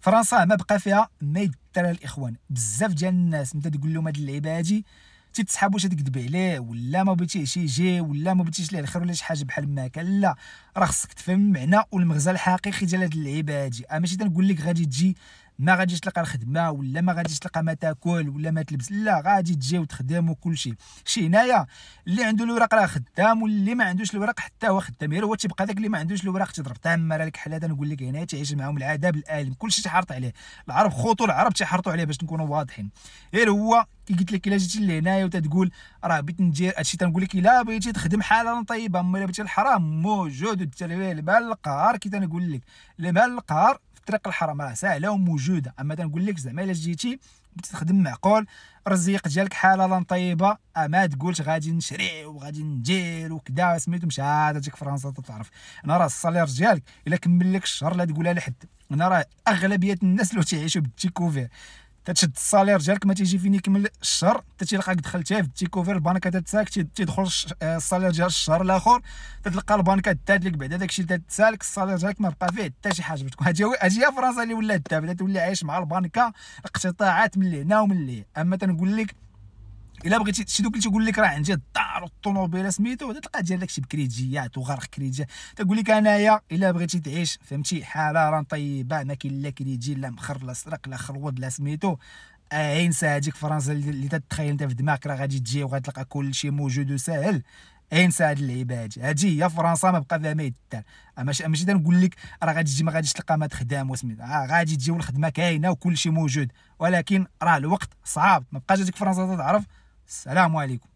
فرنسا ما بقى فيها ما يدار الاخوان. بزاف ديال الناس انت تقول لهم هاد اللعيبه هادي تيتسحابوا تكذب عليه، ولا ما بغيتيش يجي، ولا ما بغيتيش ليه الخير، ولا شي حاجه بحال ما كان. لا، راه خصك تفهم المعنى والمغزى الحقيقي ديال هاد اللعيبه هادي. ماشي تنقول لك غادي تجي ما غاديش تلقى الخدمه، ولا ما غاديش تلقى ما تاكل، ولا ما تلبس. لا، غادي تجي وتخدم وكل شيء. شي هنايا اللي عنده الوراق راه خدام، واللي ما عندوش الوراق حتى هو خدام. غير هو تيبقى داك اللي ما عندوش الوراق تضرب تامر لك حلا. تنقول لك هنا تعيش معاهم العذاب الالم، كلشي تيحرط عليه. العرب خوتو العرب تيحرطوا عليه باش نكونوا واضحين. غير هو كي قلت لك الا جيتي لهنايا وتتقول راه بغيت ندير هادشي، تنقول لك الا بغيتي تخدم حلالا طيبه، اما الا بغيتي الحرام موجود. والتلويه المال القهار كي تنقول لك المال القهار في طريق الحرام راه ساهله وموجوده. اما تنقول لك زعما الا جيتي بغيتي تخدم معقول، الرزيق ديالك حلالا طيبه، ما تقولش غادي نشري وغادي ندير وكذا سميتو مشهادتك فرنسا تعرف. انا راه الصالير ديالك الا كمل لك الشهر لا تقولها لحد. انا راه اغلبيه الناس اللي تيعيشوا بالتيكوفير تتشد الصالير ديالك ما تيجي فين يكمل الشهر، انت تيلقاك دخلتيها في التيكوفير البنكه تتسالك، تيدخل الصالير ديال الشهر الاخر تتلقى البنكه دات لك بعدا داكشي اللي تتسالك الصالير ديالك ما بقى فيه حتى شي حاجه. بتكون هادي هي فرنسا اللي ولات دابا تولي عايش مع البنكه اقتطاعات من هنا ومن لهيه. اما تنقول لك الا بغيتي شي دوك اللي تيقول لك راه عندي الدار والطوموبيله سميتو تلقى ديال داكشي بكريديات وغرق كريديات. تقول لك انايا الا بغيتي تعيش فهمتي حلاله طيبه ما كاين لا كريدي لا مخر لا سرق لا خرود لا سميتو، عينسى هذيك فرنسا اللي تتخيل انت في دماغك راه غادي تجي وغتلقى كل شيء موجود وساهل. عينسى هاد اللعيبه هادي هي فرنسا ما بقى فيها ما يدار. ماشي تنقول لك راه غادي تجي ما غاديش تلقى ما تخدم وسميتو، غادي تجي والخدمه كاينه وكل شيء موجود، ولكن راه الوقت صعاب. ما بقاش هذيك فرنسا تعرف. السلام عليكم.